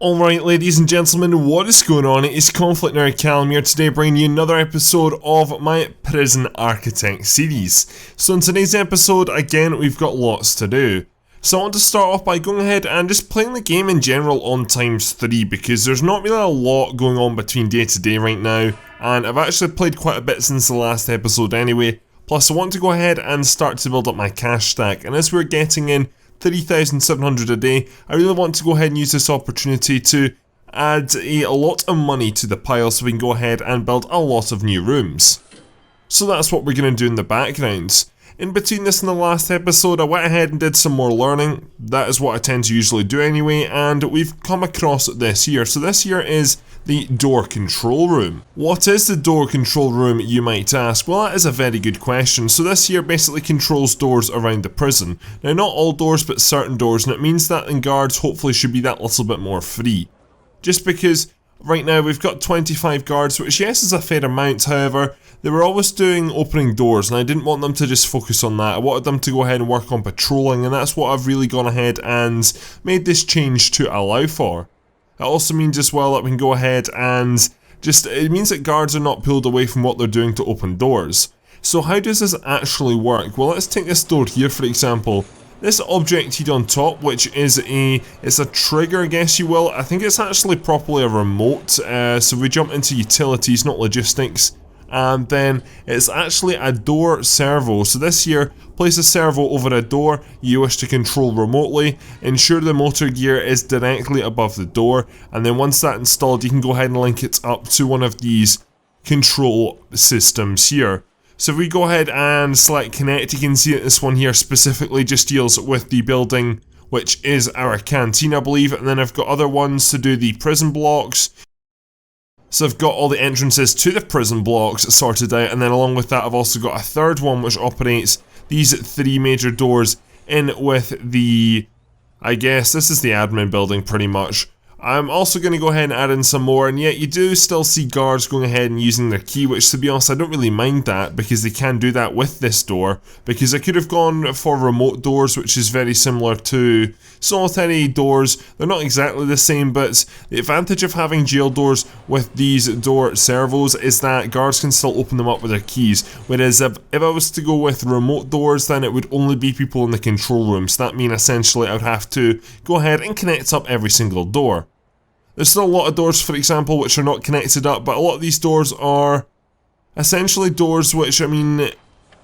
Alright ladies and gentlemen, what is going on? It's ConflctNerd here today bringing you another episode of my Prison Architect series. So in today's episode, again, we've got lots to do. So I want to start off by going ahead and just playing the game in general on ×3 because there's not really a lot going on between day to day right now, and I've actually played quite a bit since the last episode anyway. Plus I want to go ahead and start to build up my cash stack, and as we're getting in 3,700 a day, I really want to go ahead and use this opportunity to add a lot of money to the pile so we can go ahead and build a lot of new rooms. So that's what we're going to do in the background. In between this and the last episode, I went ahead and did some more learning. That is what I tend to usually do anyway, and we've come across this here. So this here is the door control room. What is the door control room, you might ask? Well, that is a very good question. So this here basically controls doors around the prison. Now, not all doors, but certain doors, and it means that in guards hopefully should be that little bit more free. Just because right now we've got 25 guards, which yes is a fair amount, however, they were always doing opening doors, and I didn't want them to just focus on that. I wanted them to go ahead and work on patrolling, and that's what I've really gone ahead and made this change to allow for. It also means as well that we can go ahead and it means that guards are not pulled away from what they're doing to open doors. So how does this actually work? Well, let's take this door here for example. This object here on top, which is it's a trigger, I guess you will. I think it's actually properly a remote, so we jump into utilities, not logistics. And then it's actually a door servo. So this here, place a servo over a door you wish to control remotely. Ensure the motor gear is directly above the door. And then once that's installed, you can go ahead and link it up to one of these control systems here. So if we go ahead and select connect, you can see that this one here specifically just deals with the building, which is our canteen, I believe. And then I've got other ones to do the prison blocks. So I've got all the entrances to the prison blocks sorted out, and then along with that I've also got a third one which operates these three major doors in with the, I guess this is the admin building pretty much. I'm also going to go ahead and add in some more, and yet you do still see guards going ahead and using their key, which to be honest I don't really mind that because they can do that with this door, because I could have gone for remote doors, which is very similar to solitary doors. They're not exactly the same, but the advantage of having jail doors with these door servos is that guards can still open them up with their keys, whereas if I was to go with remote doors, then it would only be people in the control room, so that means essentially I would have to go ahead and connect up every single door. There's still a lot of doors, for example, which are not connected up, but a lot of these doors are essentially doors which, I mean,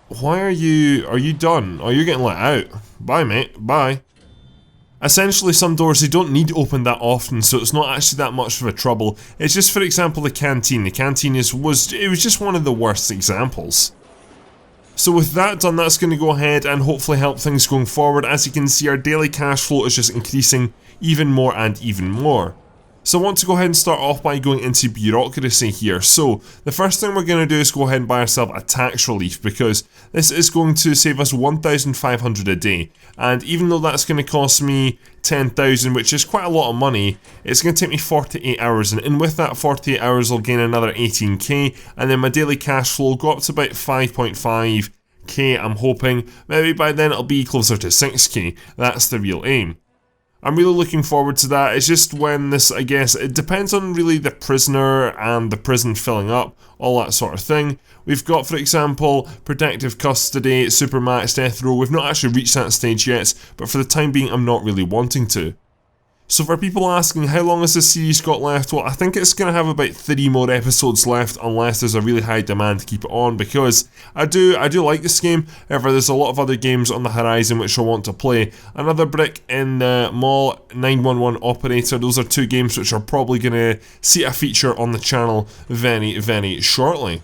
why are you done? Oh, you're getting let out. Bye, mate, bye. Essentially, some doors, they don't need to open that often, so it's not actually that much of a trouble. It's just, for example, the canteen. The canteen was just one of the worst examples. So with that done, that's going to go ahead and hopefully help things going forward. As you can see, our daily cash flow is just increasing even more and even more. So I want to go ahead and start off by going into bureaucracy here. So the first thing we're going to do is go ahead and buy ourselves a tax relief, because this is going to save us 1,500 a day. And even though that's going to cost me 10,000, which is quite a lot of money, it's going to take me 48 hours. And with that 48 hours, I'll gain another 18k. And then my daily cash flow will go up to about 5.5k, I'm hoping. Maybe by then it'll be closer to 6k. That's the real aim. I'm really looking forward to that. It's just when this, I guess, it depends on really the prisoner and the prison filling up, all that sort of thing. We've got, for example, protective custody, supermax, death row. We've not actually reached that stage yet, but for the time being, I'm not really wanting to. So for people asking how long has this series got left, well, I think it's going to have about 3 more episodes left unless there's a really high demand to keep it on, because I do like this game. However, there's a lot of other games on the horizon which I want to play. Another brick in the mall, 911 Operator. Those are 2 games which are probably going to see a feature on the channel very, very shortly.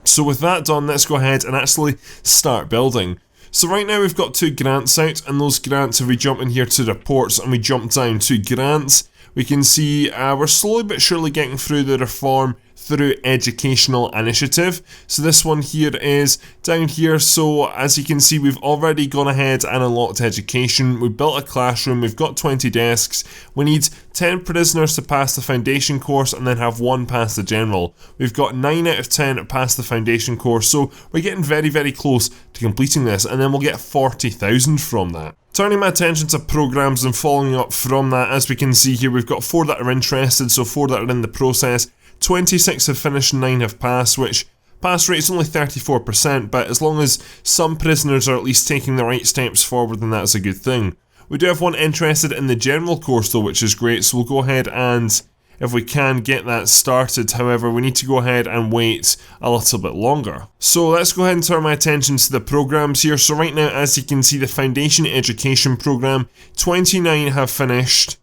So with that done, let's go ahead and actually start building. So right now we've got 2 grants out, and those grants, if we jump in here to reports and we jump down to grants, we can see we're slowly but surely getting through the reform through educational initiative. So this one here is down here. So as you can see, we've already gone ahead and unlocked education. We've built a classroom, we've got 20 desks. We need 10 prisoners to pass the foundation course and then have 1 pass the general. We've got 9 out of 10 pass the foundation course, so we're getting very close to completing this, and then we'll get 40,000 from that. Turning my attention to programs and following up from that, as we can see here, we've got 4 that are interested, so 4 that are in the process. 26 have finished and 9 have passed, which pass rate is only 34%, but as long as some prisoners are at least taking the right steps forward, then that's a good thing. We do have 1 interested in the general course though, which is great, so we'll go ahead and, if we can, get that started. However, we need to go ahead and wait a little bit longer. So let's go ahead and turn my attention to the programs here. So right now, as you can see, the Foundation Education program, 29 have finished,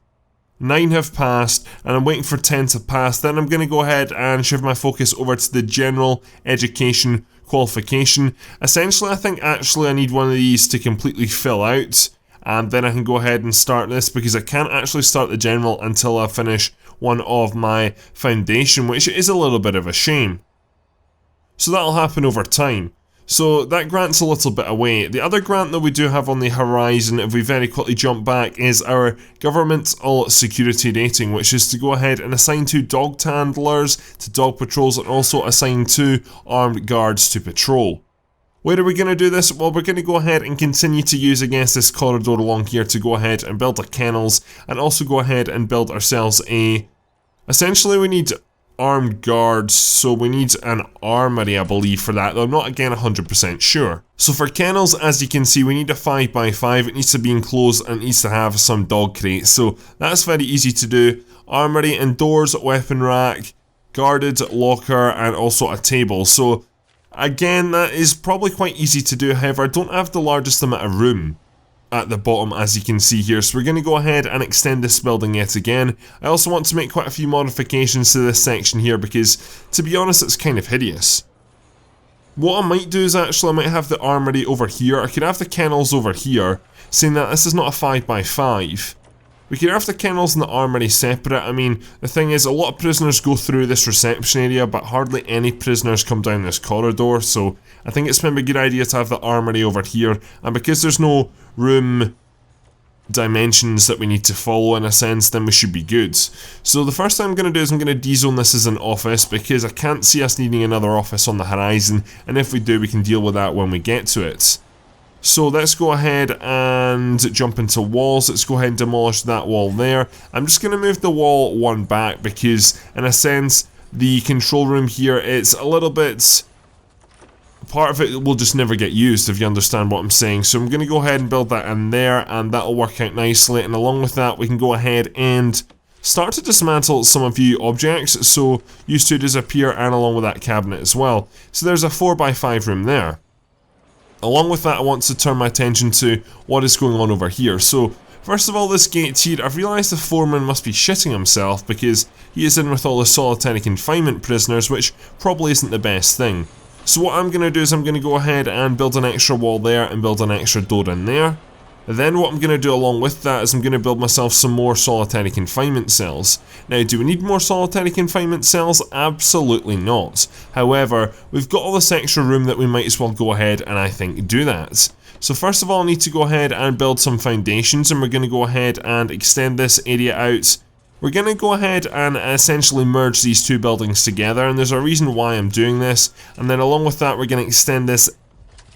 9 have passed, and I'm waiting for 10 to pass. Then I'm going to go ahead and shift my focus over to the General Education qualification. Essentially, I think actually I need one of these to completely fill out, and then I can go ahead and start this, because I can't actually start the general until I finish one of my foundation, which is a little bit of a shame. So that'll happen over time. So that grant's a little bit away. The other grant that we do have on the horizon, if we very quickly jump back, is our governmental security rating, which is to go ahead and assign 2 dog handlers to dog patrols and also assign 2 armed guards to patrol. Where are we going to do this? Well, we're going to go ahead and continue to use against this corridor along here to go ahead and build our kennels, and also go ahead and build ourselves a... Essentially, we need armed guards, so we need an armory, I believe, for that, though I'm not again 100% sure. So for kennels, as you can see, we need a 5x5, it needs to be enclosed and it needs to have some dog crates, so that's very easy to do. Armory, indoors, weapon rack, guarded locker, and also a table. So again, that is probably quite easy to do. However, I don't have the largest amount of room at the bottom, as you can see here, so we're going to go ahead and extend this building yet again. I also want to make quite a few modifications to this section here, because to be honest, it's kind of hideous. What I might do is actually I might have the armory over here. I could have the kennels over here, saying that this is not a 5x5. We could have the kennels and the armory separate. I mean, the thing is, a lot of prisoners go through this reception area, but hardly any prisoners come down this corridor, so I think it's maybe a good idea to have the armory over here, and because there's no room dimensions that we need to follow in a sense, then we should be good. So the first thing I'm going to do is I'm going to dezone this as an office, because I can't see us needing another office on the horizon, and if we do, we can deal with that when we get to it. So let's go ahead and jump into walls. Let's go ahead and demolish that wall there. I'm just going to move the wall 1 back, because in a sense the control room here, it's a little bit... part of it will just never get used, if you understand what I'm saying. So I'm going to go ahead and build that in there, and that'll work out nicely. And along with that, we can go ahead and start to dismantle some of the objects, so used to disappear, and along with that cabinet as well. So there's a 4x5 room there. Along with that, I want to turn my attention to what is going on over here. So first of all, this gate here, I've realised the foreman must be shitting himself, because he is in with all the solitary confinement prisoners, which probably isn't the best thing. So what I'm going to do is I'm going to go ahead and build an extra wall there and build an extra door in there. Then what I'm going to do along with that is I'm going to build myself some more solitary confinement cells. Now, do we need more solitary confinement cells? Absolutely not. However, we've got all this extra room that we might as well go ahead and I think do that. So first of all, I need to go ahead and build some foundations, and we're going to go ahead and extend this area out. We're going to go ahead and essentially merge these 2 buildings together, and there's a reason why I'm doing this. And then along with that, we're going to extend this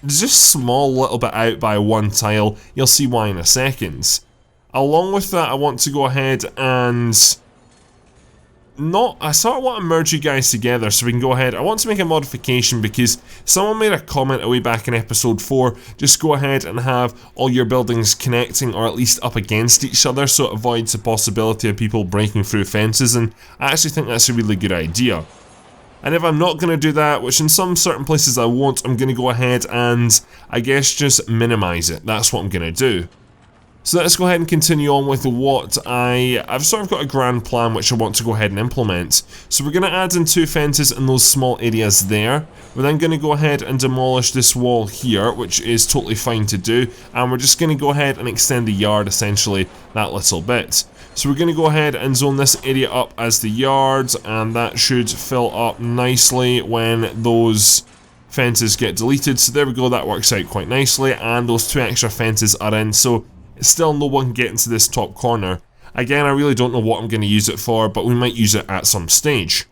just small little bit out by 1 tile. You'll see why in a second. Along with that, I want to go ahead and I sort of want to merge you guys together so we can go ahead. I want to make a modification, because someone made a comment way back in episode 4, just go ahead and have all your buildings connecting, or at least up against each other, so it avoids the possibility of people breaking through fences, and I actually think that's a really good idea. And if I'm not going to do that, which in some certain places I won't, I'm going to go ahead and I guess just minimize it. That's what I'm going to do. So let's go ahead and continue on with what I've sort of got a grand plan which I want to go ahead and implement. So we're going to add in 2 fences in those small areas there. We're then going to go ahead and demolish this wall here, which is totally fine to do. And we're just going to go ahead and extend the yard, essentially, that little bit. So we're going to go ahead and zone this area up as the yards, and that should fill up nicely when those fences get deleted. So there we go, that works out quite nicely, and those 2 extra fences are in, so still no one can get into this top corner. Again, I really don't know what I'm going to use it for, but we might use it at some stage.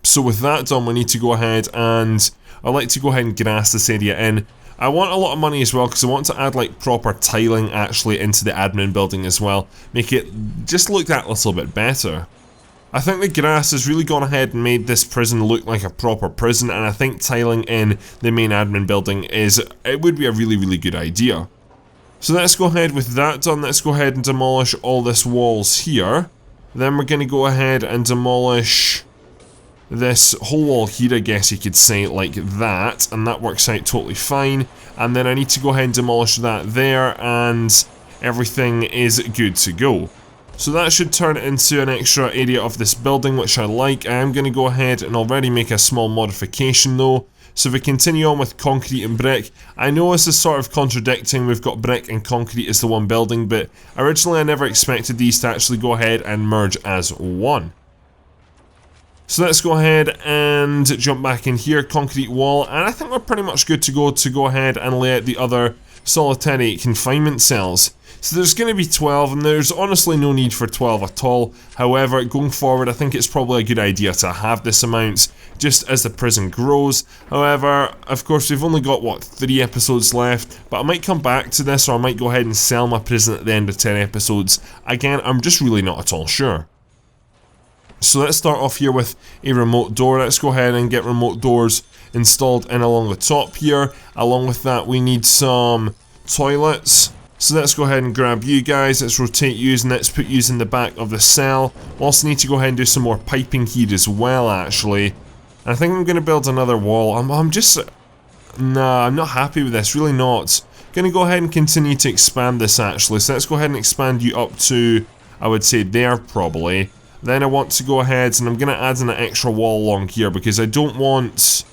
So with that done, we need to go ahead and I'd like to go ahead and grass this area in. I want a lot of money as well, because I want to add like proper tiling actually into the admin building as well. Make it just look that little bit better. I think the grass has really gone ahead and made this prison look like a proper prison, and I think tiling in the main admin building it would be a really good idea. So let's go ahead with that done. Let's go ahead and demolish all this walls here. Then we're going to go ahead and demolish this whole wall here, I guess you could say, like that, and that works out totally fine. And then I need to go ahead and demolish that there, and everything is good to go. So that should turn into an extra area of this building, which I like. I am going to go ahead and already make a small modification though. So if we continue on with concrete and brick, I know this is sort of contradicting, we've got brick and concrete as the one building, but originally I never expected these to actually go ahead and merge as one. So let's go ahead and jump back in here, concrete wall, and I think we're pretty much good to go ahead and lay out the other solitary confinement cells. So there's going to be 12, and there's honestly no need for 12 at all. However, going forward, I think it's probably a good idea to have this amount, just as the prison grows. However, of course, we've only got, what, 3 episodes left, but I might come back to this, or I might go ahead and sell my prison at the end of 10 episodes. Again, I'm just really not at all sure. So let's start off here with a remote door. Let's go ahead and get remote doors installed in along the top here. Along with that, we need some toilets. So let's go ahead and grab you guys, let's rotate you, and let's put you in the back of the cell. We also need to go ahead and do some more piping here as well, actually. And I think I'm going to build another wall. I'm not happy with this, really not. Going to go ahead and continue to expand this, actually. So let's go ahead and expand you up to, I would say, there probably. Then I want to go ahead and I'm going to add in an extra wall along here, because I don't want,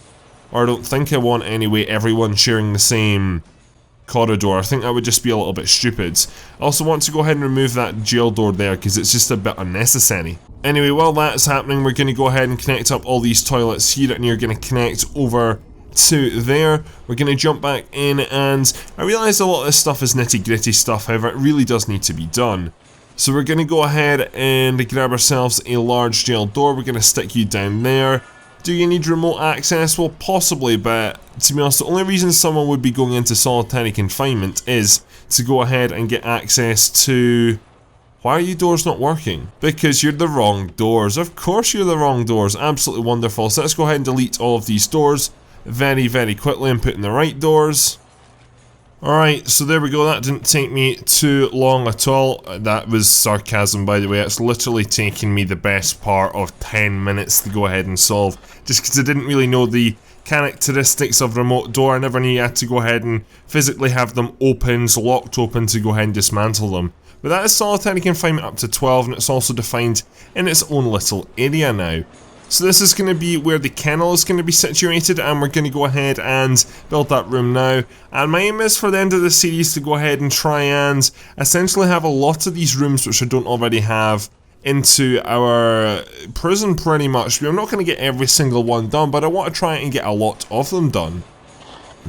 or I don't think I want anyway, everyone sharing the same corridor. I think that would just be a little bit stupid. I also want to go ahead and remove that jail door there, because it's just a bit unnecessary. Anyway, while that's happening, we're going to go ahead and connect up all these toilets here, and you're going to connect over to there. We're going to jump back in, and I realise a lot of this stuff is nitty gritty stuff, however it really does need to be done. So we're going to go ahead and grab ourselves a large jail door. We're going to stick you down there. Do you need remote access? Well, possibly, but to be honest, the only reason someone would be going into solitary confinement is to go ahead and get access to... Why are you doors not working? Because you're the wrong doors. Of course you're the wrong doors. Absolutely wonderful. So let's go ahead and delete all of these doors very quickly and put in the right doors. Alright, so there we go, that didn't take me too long at all. That was sarcasm, by the way. It's literally taken me the best part of 10 minutes to go ahead and solve, just because I didn't really know the characteristics of remote door. I never knew you had to go ahead and physically have them open, locked open, to go ahead and dismantle them. But that is solitary confinement up to 12, and it's also defined in its own little area now. So this is going to be where the kennel is going to be situated, and we're going to go ahead and build that room now. And my aim is for the end of the series to go ahead and try and essentially have a lot of these rooms, which I don't already have, into our prison pretty much. I'm not going to get every single one done, but I want to try and get a lot of them done.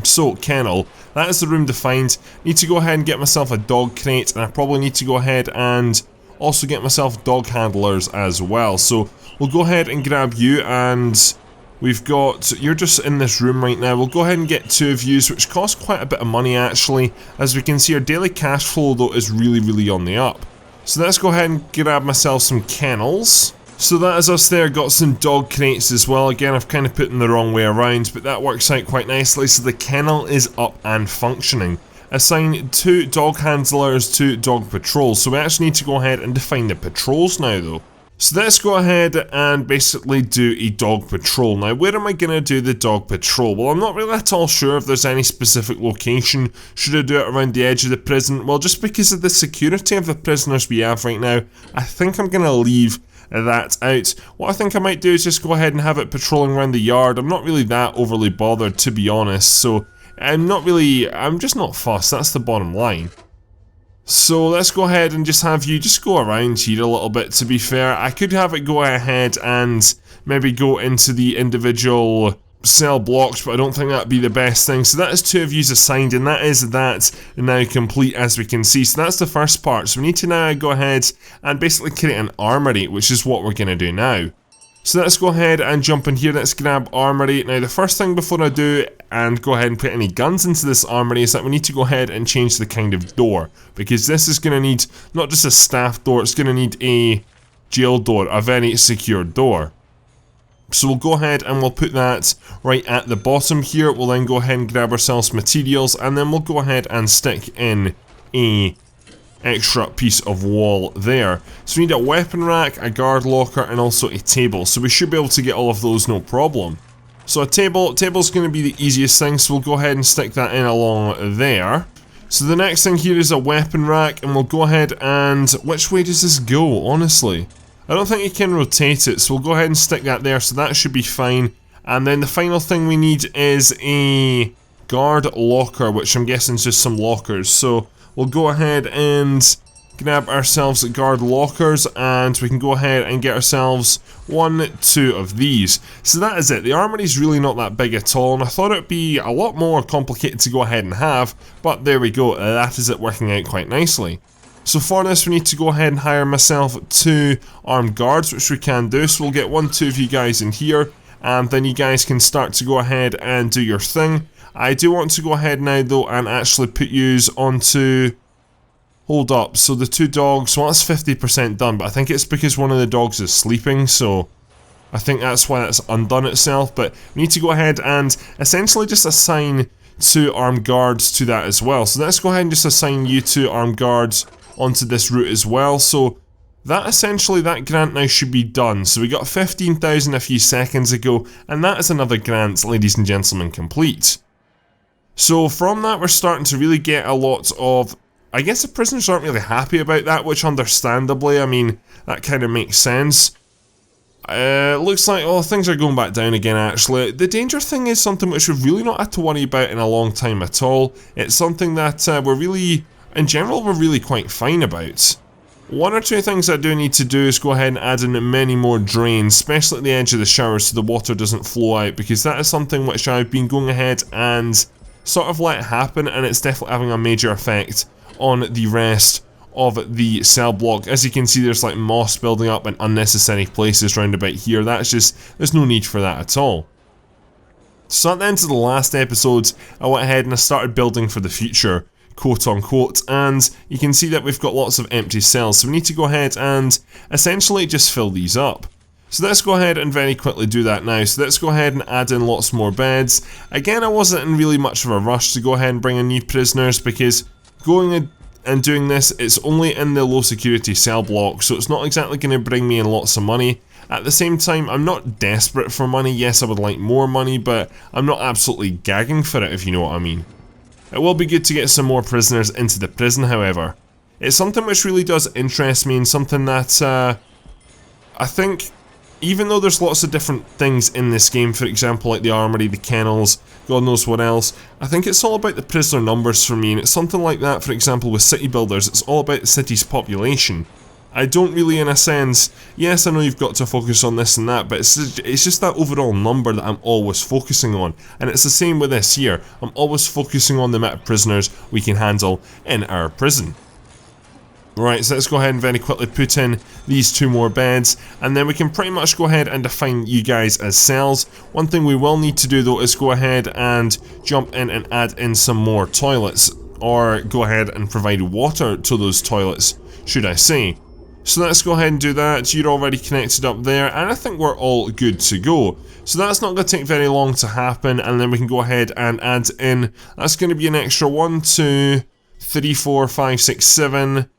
So, kennel, that is the room defined. Need to go ahead and get myself a dog crate, and I probably need to go ahead and also get myself dog handlers as well. So we'll go ahead and grab you, and we've got, you're just in this room right now. We'll go ahead and get 2 of you, which cost quite a bit of money actually. As we can see, our daily cash flow though is really on the up. So let's go ahead and grab myself some kennels. So that is us there, got some dog crates as well. Again, I've kind of put them the wrong way around, but that works out quite nicely. So the kennel is up and functioning. Assign 2 dog handlers to dog patrols. So we actually need to go ahead and define the patrols now though. So let's go ahead and basically do a dog patrol. Now, where am I going to do the dog patrol? Well, I'm not really at all sure if there's any specific location. Should I do it around the edge of the prison? Well, just because of the security of the prisoners we have right now, I think I'm going to leave that out. What I think I might do is just go ahead and have it patrolling around the yard. I'm not really that overly bothered, to be honest, so I'm just not fussed, that's the bottom line. So let's go ahead and just have you just go around here a little bit. To be fair, I could have it go ahead and maybe go into the individual cell blocks, but I don't think that'd be the best thing. So that is 2 of yous assigned, and that is that now complete, as we can see. So that's the first part. So we need to now go ahead and basically create an armory, which is what we're going to do now. So let's go ahead and jump in here. Let's grab armory. Now the first thing before I do and go ahead and put any guns into this armory is that we need to go ahead and change the kind of door, because this is going to need not just a staff door, it's going to need a jail door, a very secure door. So we'll go ahead and we'll put that right at the bottom here. We'll then go ahead and grab ourselves materials, and then we'll go ahead and stick in a extra piece of wall there. So we need a weapon rack, a guard locker, and also a table. So we should be able to get all of those no problem. So a table's going to be the easiest thing, so we'll go ahead and stick that in along there. So the next thing here is a weapon rack, and we'll go ahead and... which way does this go, honestly? I don't think you can rotate it, so we'll go ahead and stick that there, so that should be fine. And then the final thing we need is a guard locker, which I'm guessing is just some lockers. So we'll go ahead and grab ourselves guard lockers, and we can go ahead and get ourselves 1, 2 of these. So that is it. The armory is really not that big at all, and I thought it would be a lot more complicated to go ahead and have, but there we go. That is it working out quite nicely. So for this, we need to go ahead and hire myself 2 armed guards, which we can do. So we'll get 1, 2 of you guys in here, and then you guys can start to go ahead and do your thing. I do want to go ahead now though and actually put yous onto... hold up, so the 2 dogs, well that's 50% done, but I think it's because one of the dogs is sleeping, so I think that's why that's undone itself. But we need to go ahead and essentially just assign 2 armed guards to that as well. So let's go ahead and just assign you 2 armed guards onto this route as well. So that essentially, that grant now should be done. So we got 15,000 a few seconds ago, and that is another grant, ladies and gentlemen, complete. So from that, we're starting to really get a lot of... I guess the prisoners aren't really happy about that, which understandably, I mean, that kind of makes sense. Looks like, oh, things are going back down again actually. The danger thing is something which we've really not had to worry about in a long time at all. It's something that we're really, in general, we're really quite fine about. 1 or 2 things I do need to do is go ahead and add in many more drains, especially at the edge of the shower so the water doesn't flow out, because that is something which I've been going ahead and sort of let happen, and it's definitely having a major effect on the rest of the cell block. As you can see, there's like moss building up in unnecessary places round about here. That's just, there's no need for that at all. So at the end of the last episode, I went ahead and I started building for the future, quote unquote, and you can see that we've got lots of empty cells, so we need to go ahead and essentially just fill these up. So let's go ahead and very quickly do that now. So let's go ahead and add in lots more beds. Again, I wasn't in really much of a rush to go ahead and bring in new prisoners, because going and doing this, it's only in the low security cell block, so it's not exactly going to bring me in lots of money. At the same time, I'm not desperate for money. Yes, I would like more money, but I'm not absolutely gagging for it, if you know what I mean. It will be good to get some more prisoners into the prison, however. It's something which really does interest me, and something that I think, even though there's lots of different things in this game, for example like the armory, the kennels, God knows what else, I think it's all about the prisoner numbers for me, and it's something like that, for example with city builders, it's all about the city's population. I don't really, in a sense, yes I know you've got to focus on this and that, but it's just that overall number that I'm always focusing on, and it's the same with this here. I'm always focusing on the amount of prisoners we can handle in our prison. Right, so let's go ahead and very quickly put in these 2 more beds, and then we can pretty much go ahead and define you guys as cells. One thing we will need to do though is go ahead and jump in and add in some more toilets, or go ahead and provide water to those toilets, should I say. So let's go ahead and do that. You're already connected up there, and I think we're all good to go. So that's not going to take very long to happen, and then we can go ahead and add in, that's going to be an extra 1, 2, 3, 4, 5, 6, 7,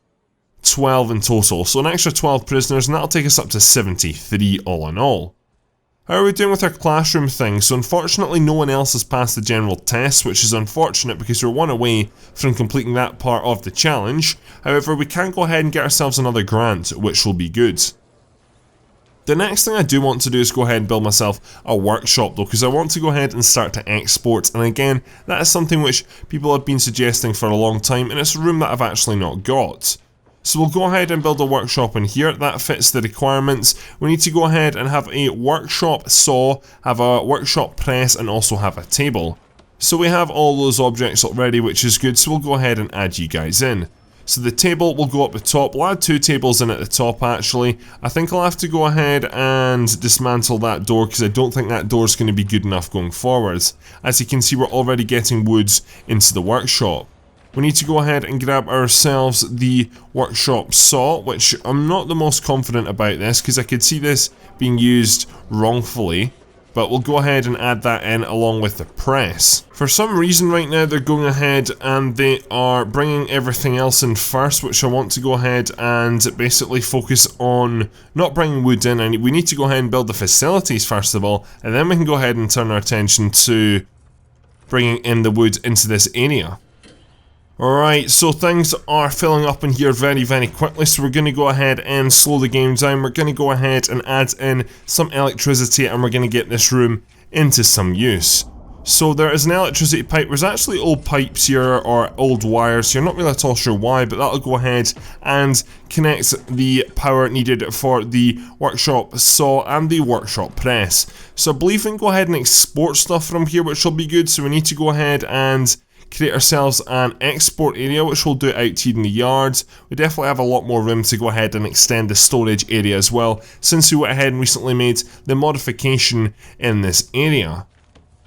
12 in total, so an extra 12 prisoners, and that'll take us up to 73 all in all. How are we doing with our classroom thing? So unfortunately no one else has passed the general test, which is unfortunate because we're 1 away from completing that part of the challenge. However, we can go ahead and get ourselves another grant, which will be good. The next thing I do want to do is go ahead and build myself a workshop though, because I want to go ahead and start to export, and again, that is something which people have been suggesting for a long time, and it's a room that I've actually not got. So we'll go ahead and build a workshop in here. That fits the requirements. We need to go ahead and have a workshop saw, have a workshop press, and also have a table. So we have all those objects already, which is good, so we'll go ahead and add you guys in. So the table will go up the top. We'll add 2 tables in at the top actually. I think I'll have to go ahead and dismantle that door because I don't think that door is going to be good enough going forwards. As you can see, we're already getting woods into the workshop. We need to go ahead and grab ourselves the workshop saw, which I'm not the most confident about this because I could see this being used wrongfully. But we'll go ahead and add that in along with the press. For some reason right now they're going ahead and they are bringing everything else in first, which I want to go ahead and basically focus on not bringing wood in. We need to go ahead and build the facilities first of all, and then we can go ahead and turn our attention to bringing in the wood into this area. Alright, so things are filling up in here very quickly, so we're going to go ahead and slow the game down. We're going to go ahead and add in some electricity, and we're going to get this room into some use. So there is an electricity pipe. There's actually old pipes here, or old wires. You're not really at all sure why, but that'll go ahead and connect the power needed for the workshop saw and the workshop press. So I believe we can go ahead and export stuff from here, which will be good. So we need to go ahead and create ourselves an export area, which we'll do out here in the yard. We definitely have a lot more room to go ahead and extend the storage area as well, since we went ahead and recently made the modification in this area.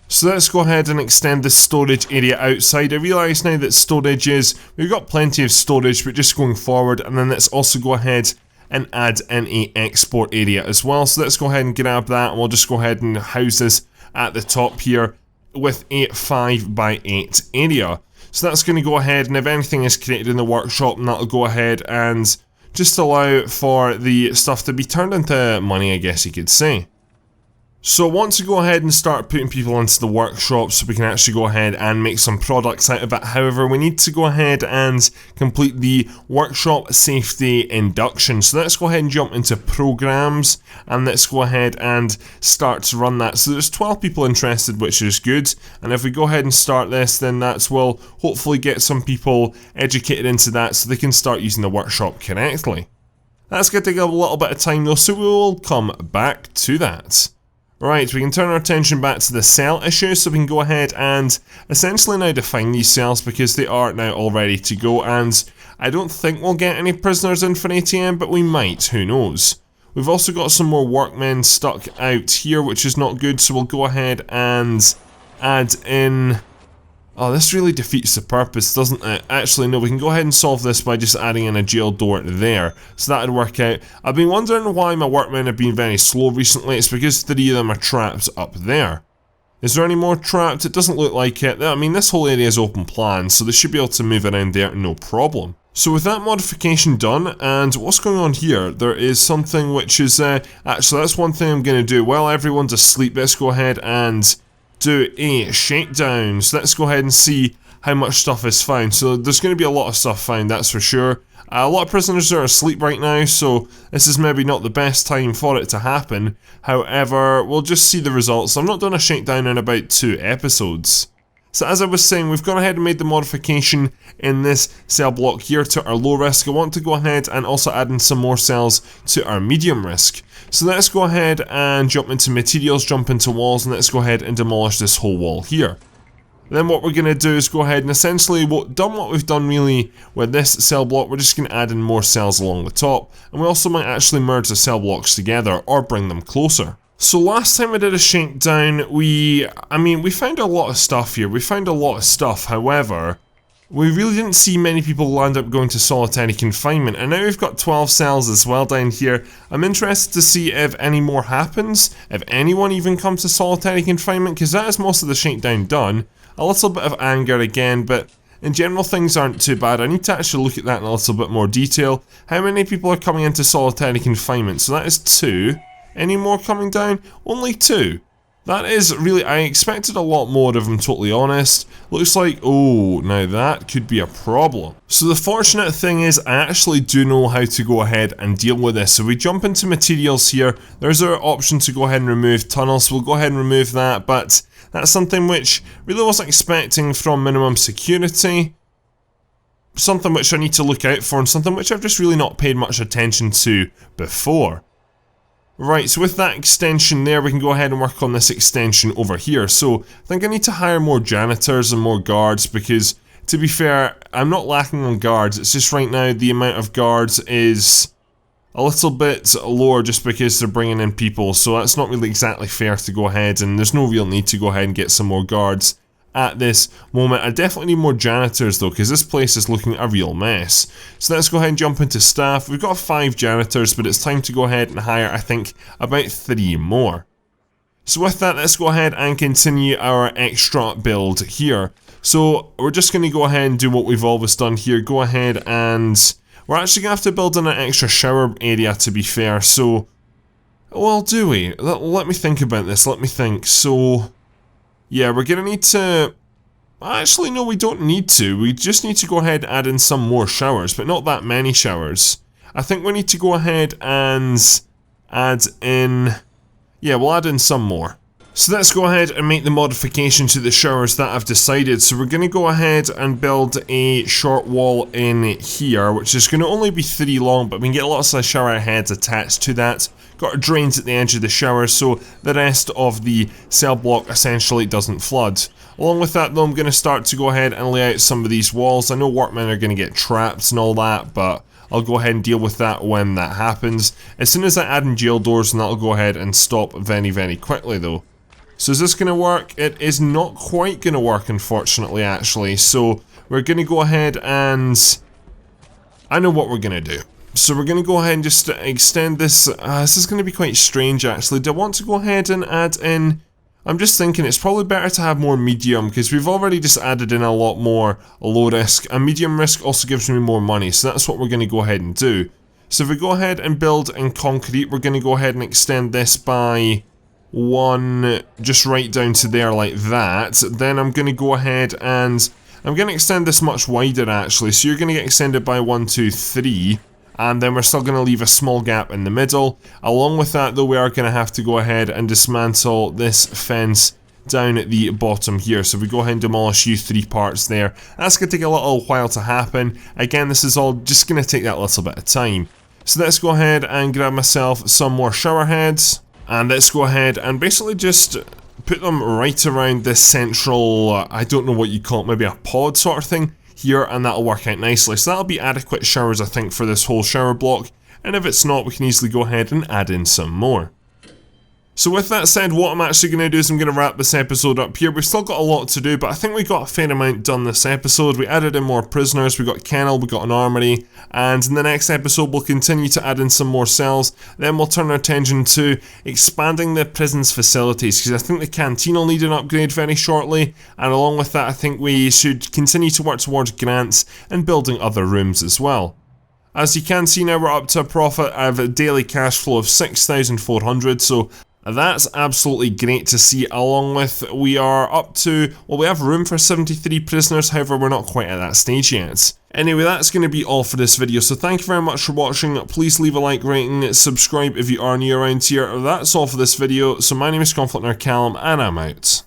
So let's go ahead and extend the storage area outside. I realise now that we've got plenty of storage, but just going forward, and then let's also go ahead and add in a export area as well. So let's go ahead and grab that, and we'll just go ahead and house this at the top here with a 5x8 area. So that's going to go ahead, and if anything is created in the workshop, that'll go ahead and just allow for the stuff to be turned into money, I guess you could say. So once we go ahead and start putting people into the workshop so we can actually go ahead and make some products out of it. However, we need to go ahead and complete the workshop safety induction. So let's go ahead and jump into programs, and let's go ahead and start to run that. So there's 12 people interested, which is good, and if we go ahead and start this, then that will hopefully get some people educated into that so they can start using the workshop correctly. That's going to take a little bit of time though, so we will come back to that. Right, we can turn our attention back to the cell issue, so we can go ahead and essentially now define these cells because they are now all ready to go, and I don't think we'll get any prisoners in for ATM, but we might, who knows. We've also got some more workmen stuck out here, which is not good, so we'll go ahead and add in... Oh, this really defeats the purpose, doesn't it? Actually, no, we can go ahead and solve this by just adding in a jail door there. So that would work out. I've been wondering why my workmen have been very slow recently. It's because 3 of them are trapped up there. Is there any more trapped? It doesn't look like it. I mean, this whole area is open plan, so they should be able to move around there, no problem. So with that modification done, and what's going on here, there is something which is... actually, that's one thing I'm going to do. While everyone's asleep, let's go ahead and do a shakedown. So let's go ahead and see how much stuff is found. So there's going to be a lot of stuff found, that's for sure. A lot of prisoners are asleep right now, so this is maybe not the best time for it to happen. However, we'll just see the results. I've not done a shakedown in about 2 episodes. So as I was saying, we've gone ahead and made the modification in this cell block here to our low risk. I want to go ahead and also add in some more cells to our medium risk. So let's go ahead and jump into materials, jump into walls, and let's go ahead and demolish this whole wall here. Then what we're going to do is go ahead and essentially done what we've done really with this cell block. We're just going to add in more cells along the top, and we also might actually merge the cell blocks together or bring them closer. So last time I did a shakedown, we found a lot of stuff here. We found a lot of stuff, however, we really didn't see many people land up going to solitary confinement, and now we've got 12 cells as well down here. I'm interested to see if any more happens, if anyone even comes to solitary confinement, because that is most of the shakedown done. A little bit of anger again, but in general things aren't too bad. I need to actually look at that in a little bit more detail. How many people are coming into solitary confinement? So that is 2. Any more coming down? Only 2. That is really, I expected a lot more if I'm totally honest. Looks like, oh, now that could be a problem. So the fortunate thing is I actually do know how to go ahead and deal with this. So we jump into materials here, there's our option to go ahead and remove tunnels. We'll go ahead and remove that, but that's something which really wasn't expecting from minimum security. Something which I need to look out for and something which I've just really not paid much attention to before. Right, so with that extension there, we can go ahead and work on this extension over here. So I think I need to hire more janitors and more guards because, to be fair, I'm not lacking on guards. It's just right now the amount of guards is a little bit lower just because they're bringing in people. So that's not really exactly fair to go ahead, and there's no real need to go ahead and get some more guards at this moment. I definitely need more janitors though, because this place is looking a real mess. So let's go ahead and jump into staff. We've got 5 janitors, but it's time to go ahead and hire, I think, about 3 more. So with that, let's go ahead and continue our extra build here. So we're just going to go ahead and do what we've always done here. Go ahead and we're actually going to have to build in an extra shower area, to be fair. So, well, do we? Let me think about this. Let me think. So, yeah, we're going to need to... Actually, no, we don't need to. We just need to go ahead and add in some more showers, but not that many showers. I think we need to go ahead and add in... Yeah, we'll add in some more. So let's go ahead and make the modification to the showers that I've decided. So we're going to go ahead and build a short wall in here, which is going to only be 3 long, but we can get lots of shower heads attached to that. Got drains at the edge of the shower, so the rest of the cell block essentially doesn't flood. Along with that though, I'm going to start to go ahead and lay out some of these walls. I know workmen are going to get trapped and all that, but I'll go ahead and deal with that when that happens. As soon as I add in jail doors, and that'll go ahead and stop very, very quickly though. So is this going to work? It is not quite going to work, unfortunately, actually. So we're going to go ahead and... I know what we're going to do. So we're going to go ahead and just extend this. This is going to be quite strange, actually. Do I want to go ahead and add in... I'm just thinking it's probably better to have more medium, because we've already just added in a lot more low risk. And medium risk also gives me more money, so that's what we're going to go ahead and do. So if we go ahead and build in concrete, we're going to go ahead and extend this by... 1 just right down to there like that. Then I'm going to go ahead and I'm going to extend this much wider actually, so you're going to get extended by 1, 2, 3, and then we're still going to leave a small gap in the middle. Along with that though, we are going to have to go ahead and dismantle this fence down at the bottom here. So if we go ahead and demolish you 3 parts there, that's going to take a little while to happen. Again, this is all just going to take that little bit of time. So let's go ahead and grab myself some more shower heads. And let's go ahead and basically just put them right around this central, I don't know what you call it, maybe a pod sort of thing here, and that'll work out nicely. So that'll be adequate showers, I think, for this whole shower block. And if it's not, we can easily go ahead and add in some more. So with that said, what I'm actually going to do is I'm going to wrap this episode up here. We've still got a lot to do, but I think we got a fair amount done this episode. We added in more prisoners, we got a kennel, we got an armory, and in the next episode we'll continue to add in some more cells. Then we'll turn our attention to expanding the prison's facilities, because I think the canteen will need an upgrade very shortly, and along with that I think we should continue to work towards grants and building other rooms as well. As you can see now, we're up to a profit of a daily cash flow of 6,400, so that's absolutely great to see. Along with, we are up to, well, we have room for 73 prisoners, however we're not quite at that stage yet. Anyway, that's going to be all for this video, so thank you very much for watching. Please leave a like, rating, subscribe if you are new around here. That's all for this video, so my name is ConflctNerd Callum, and I'm out.